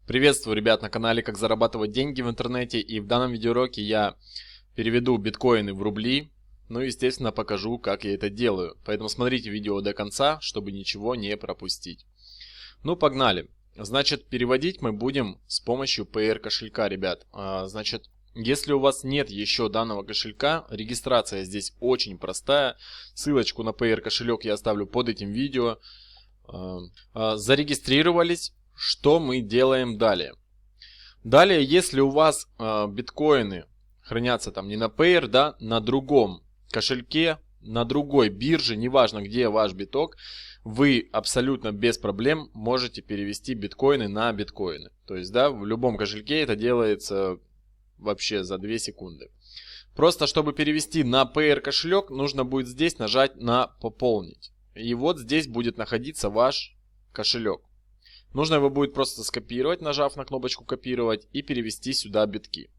Приветствую, ребят, на канале Как зарабатывать деньги в интернете, и в данном видеоуроке я переведу биткоины в рубли, ну и естественно покажу, как я это делаю. Поэтому смотрите видео до конца, чтобы ничего не пропустить. Ну погнали. Значит, переводить мы будем с помощью PR кошелька, ребят. Значит, если у вас нет еще данного кошелька, регистрация здесь очень простая. Ссылочку на PR кошелек я оставлю под этим видео. Зарегистрировались. Что мы делаем далее? Далее, если у вас биткоины хранятся там не на Payer, да, на другом кошельке, на другой бирже, неважно где ваш биток, вы абсолютно без проблем можете перевести биткоины на биткоины. То есть, да, в любом кошельке это делается вообще за 2 секунды. Просто чтобы перевести на Payer кошелек, нужно будет здесь нажать на пополнить. И вот здесь будет находиться ваш кошелек. Нужно его будет просто скопировать, нажав на кнопочку копировать, и перевести сюда битки.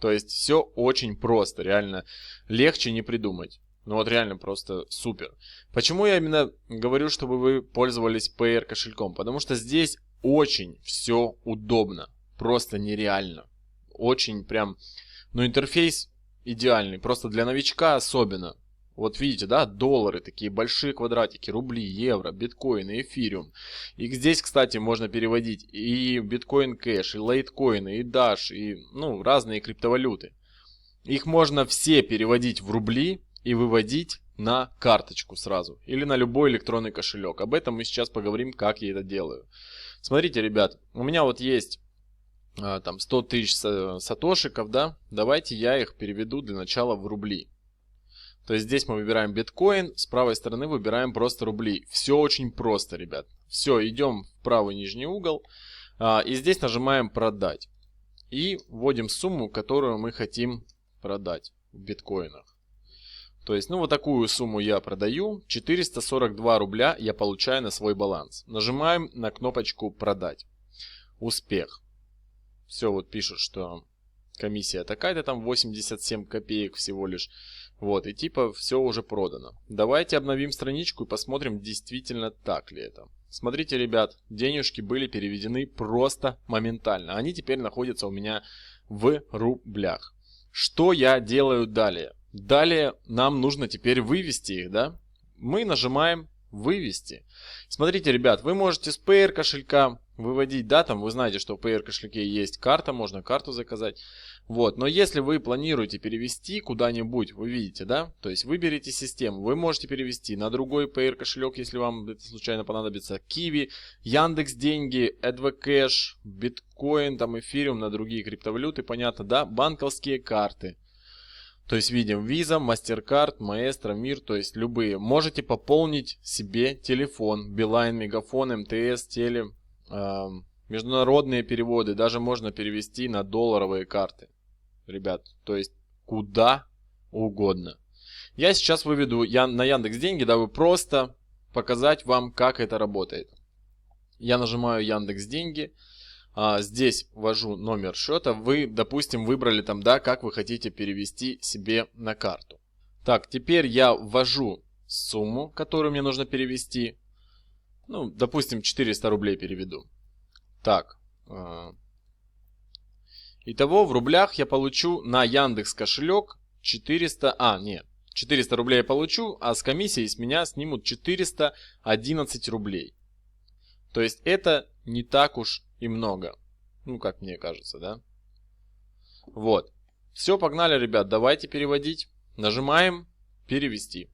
То есть все очень просто, реально легче не придумать. Ну вот реально просто супер. Почему я именно говорю, чтобы вы пользовались PR кошельком? Потому что здесь очень все удобно, просто нереально. Очень прям, ну интерфейс идеальный, просто для новичка особенно. Вот видите, да, доллары, такие большие квадратики, рубли, евро, биткоины, эфириум. И здесь, кстати, можно переводить и биткоин кэш, и лайткоины, и даш, и ну, разные криптовалюты. Их можно все переводить в рубли и выводить на карточку сразу. Или на любой электронный кошелек. Об этом мы сейчас поговорим, как я это делаю. Смотрите, ребят, у меня вот есть там 100 тысяч сатошиков, да. Давайте я их переведу для начала в рубли. То есть здесь мы выбираем биткоин, с правой стороны выбираем просто рубли. Все очень просто, ребят. Все, идем в правый нижний угол. И здесь нажимаем продать. И вводим сумму, которую мы хотим продать в биткоинах. То есть, ну вот такую сумму я продаю. 442 рубля я получаю на свой баланс. Нажимаем на кнопочку продать. Успех. Все, вот пишут, что комиссия такая-то, там 87 копеек всего лишь. Вот, и типа все уже продано. Давайте обновим страничку и посмотрим, действительно так ли это. Смотрите, ребят, денежки были переведены просто моментально. Они теперь находятся у меня в рублях. Что я делаю далее? Далее нам нужно теперь вывести их, да? Мы нажимаем вывести. Смотрите, ребят, вы можете с PR кошелька выводить, да, там вы знаете, что в PR кошельке есть карта, можно карту заказать. Вот, но если вы планируете перевести куда-нибудь, вы видите, да, то есть выберите систему, вы можете перевести на другой PR кошелек, если вам это случайно понадобится, Kiwi, Яндекс Деньги, Advocash, биткоин, там эфириум, на другие криптовалюты, понятно, да, банковские карты. То есть видим Visa, MasterCard, Maestro, Мир, то есть любые. Можете пополнить себе телефон, Билайн, Мегафон, МТС, Теле, международные переводы. Даже можно перевести на долларовые карты. Ребят, то есть куда угодно. Я сейчас выведу на Яндекс Деньги, дабы просто показать вам, как это работает. Я нажимаю Яндекс Деньги. Здесь ввожу номер счета. Вы, допустим, выбрали там, да, как вы хотите перевести себе на карту. Так, теперь я ввожу сумму, которую мне нужно перевести. Ну, допустим, 400 рублей переведу. Так. Итого в рублях я получу на Яндекс кошелек 400... нет. 400 рублей я получу, а с комиссией с меня снимут 411 рублей. То есть это не так уж и много. Ну, как мне кажется, да? Вот. Все, погнали, ребят. Давайте переводить. Нажимаем перевести.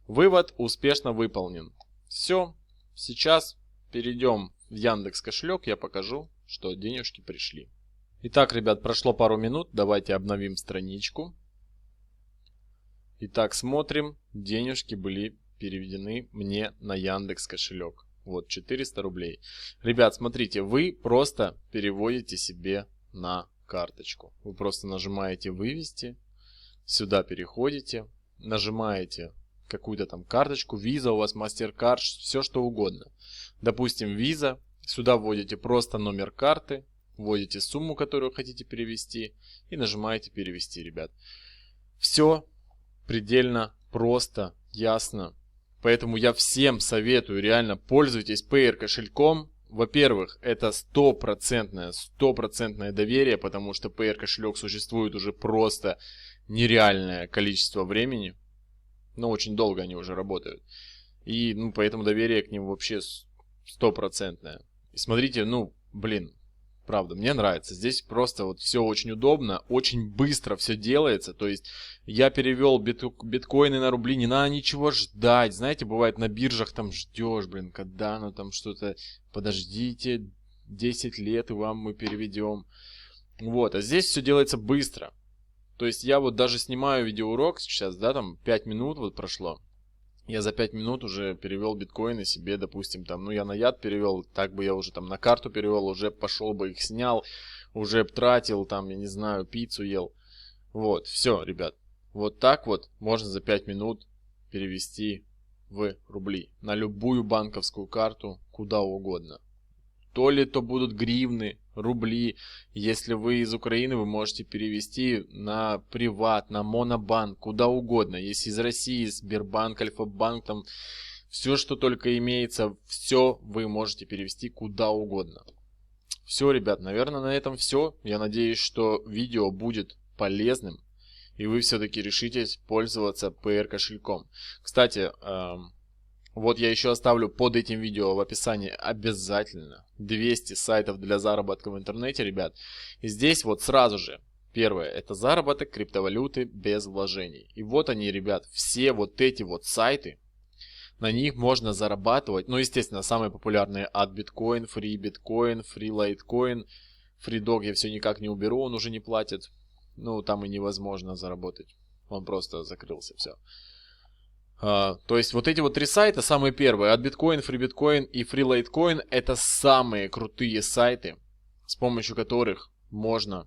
Вывод успешно выполнен. Все. Сейчас перейдем в Яндекс кошелек. Я покажу, что денежки пришли. Итак, ребят, прошло пару минут. Давайте обновим страничку. Итак, смотрим. Денежки были переведены мне на Яндекс кошелек. Вот 400 рублей. Ребят, смотрите, вы просто переводите себе на карточку. Вы просто нажимаете вывести. Сюда переходите. Нажимаете какую-то там карточку. Visa у вас, MasterCard, все что угодно. Допустим, Visa. Сюда вводите просто номер карты. Вводите сумму, которую хотите перевести. И нажимаете перевести, ребят. Все предельно просто, ясно. Поэтому я всем советую, реально пользуйтесь PR кошельком. во-первых, это стопроцентное доверие, потому что PR кошелек существует уже просто нереальное количество времени. Но очень долго они уже работают. И поэтому доверие к ним вообще стопроцентное. И смотрите, блин, правда, мне нравится. Здесь просто вот все очень удобно, очень быстро все делается. То есть я перевел биткоины на рубли, не надо ничего ждать. Знаете, бывает на биржах там ждешь, блин, когда оно там что-то, подождите 10 лет и вам мы переведем. Вот, а здесь все делается быстро. То есть я вот даже снимаю видеоурок сейчас, да, там 5 минут вот прошло. Я за 5 минут уже перевел биткоины себе, допустим, там, я на яд перевел, так бы я уже там на карту перевел, уже пошел бы их снял, уже тратил, там, я не знаю, пиццу ел. Вот, все, ребят. Вот так вот можно за 5 минут перевести в рубли на любую банковскую карту, куда угодно. То ли то будут гривны, рубли. Если вы из Украины, вы можете перевести на Приват, на Монобанк, куда угодно. Если из России, Сбербанк, Альфа-банк, там все, что только имеется, все вы можете перевести куда угодно. Все, ребят, наверное, на этом все. Я надеюсь, что видео будет полезным, и вы все-таки решитесь пользоваться PR кошельком. Кстати, вот я еще оставлю под этим видео в описании обязательно 200 сайтов для заработка в интернете, ребят. И здесь вот сразу же, первое, это заработок криптовалюты без вложений. И вот они, ребят, все вот эти вот сайты, на них можно зарабатывать. Естественно, самые популярные от Bitcoin, Free Bitcoin, Free Litecoin, FreeDog я все никак не уберу, он уже не платит. Там и невозможно заработать. Он просто закрылся, все. То есть вот эти вот 3 сайта, самые первые, от Bitcoin, Free Bitcoin и Free Litecoin, это самые крутые сайты, с помощью которых можно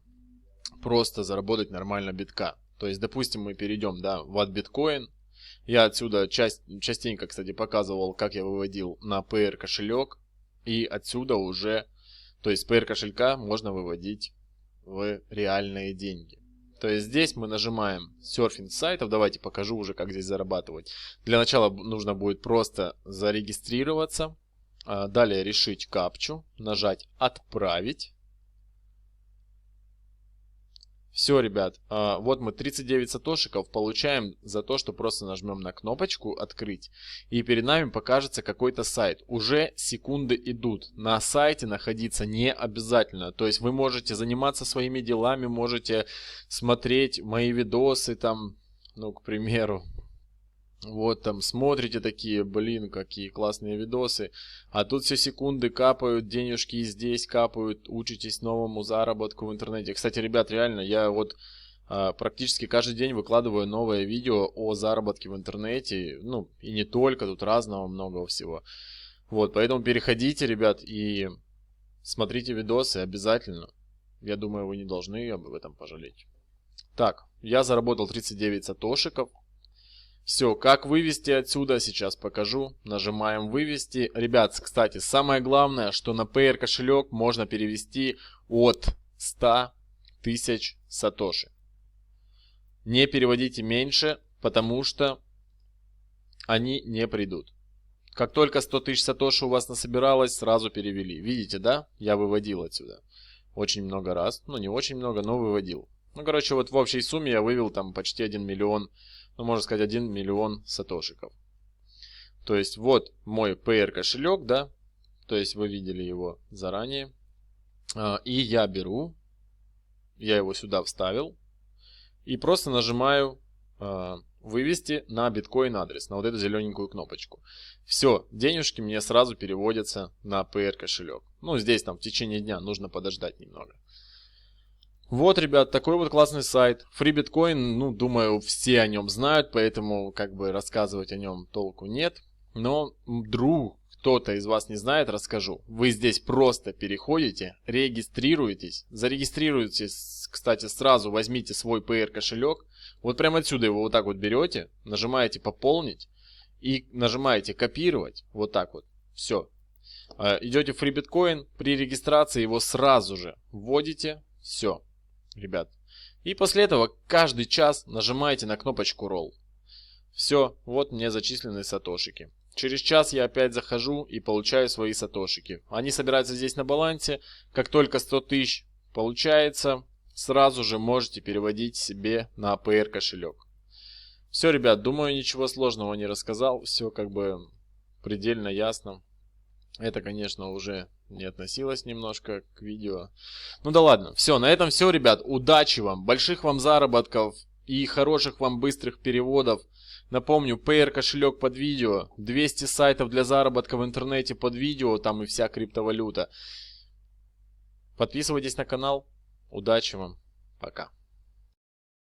просто заработать нормально битка. То есть, допустим, мы перейдем, да, в от Bitcoin. Я отсюда частенько, кстати, показывал, как я выводил на PR кошелек. И отсюда уже, то есть с PR кошелька можно выводить в реальные деньги. То есть здесь мы нажимаем серфинг сайтов. Давайте покажу уже, как здесь зарабатывать. Для начала нужно будет просто зарегистрироваться. Далее решить капчу. Нажать «Отправить». Все, ребят. Вот мы 39 сатошиков получаем за то, что просто нажмем на кнопочку «Открыть». И перед нами покажется какой-то сайт. Уже секунды идут. На сайте находиться не обязательно. То есть вы можете заниматься своими делами, можете смотреть мои видосы там, к примеру. Вот там смотрите такие, блин, какие классные видосы. А тут все секунды капают, денежки и здесь капают, учитесь новому заработку в интернете. Кстати, ребят, реально, я вот практически каждый день выкладываю новое видео о заработке в интернете. И не только, тут разного много всего. Вот, поэтому переходите, ребят, и смотрите видосы обязательно. Я думаю, вы не должны об этом пожалеть. Так, я заработал 39 сатошиков. Все, как вывести отсюда, сейчас покажу. Нажимаем «Вывести». Ребят, кстати, самое главное, что на PR кошелек можно перевести от 100 тысяч сатоши. Не переводите меньше, потому что они не придут. Как только 100 тысяч сатоши у вас насобиралось, сразу перевели. Видите, да? Я выводил отсюда. Очень много раз. Не очень много, но выводил. Короче, вот в общей сумме я вывел там почти 1 миллион, можно сказать 1 миллион сатошиков. То есть вот мой PR кошелек, да, то есть вы видели его заранее. И я беру, я его сюда вставил и просто нажимаю вывести на биткоин адрес, на вот эту зелененькую кнопочку. Все, денежки мне сразу переводятся на PR кошелек. Здесь там в течение дня нужно подождать немного. Вот, ребят, такой вот классный сайт. Free Bitcoin, думаю, все о нем знают, поэтому рассказывать о нем толку нет. Но вдруг кто-то из вас не знает, расскажу. Вы здесь просто переходите, регистрируетесь. Зарегистрируйтесь, кстати, сразу возьмите свой PR кошелек. Вот прямо отсюда его вот так вот берете, нажимаете «Пополнить» и нажимаете «Копировать». Вот так вот. Все. Идете в Free Bitcoin, при регистрации его сразу же вводите. Все. Ребят. И после этого каждый час нажимаете на кнопочку Roll. Все, вот мне зачислены сатошики. Через час я опять захожу и получаю свои сатошики. Они собираются здесь на балансе. Как только 100 тысяч получается, сразу же можете переводить себе на APR кошелек. Все, ребят, думаю, ничего сложного не рассказал. Все как бы предельно ясно. Это, конечно, уже не относилось немножко к видео. Ну да ладно. Все, на этом все, ребят. Удачи вам, больших вам заработков и хороших вам быстрых переводов. Напомню, PR кошелек под видео, 200 сайтов для заработка в интернете под видео, там и вся криптовалюта. Подписывайтесь на канал. Удачи вам. Пока.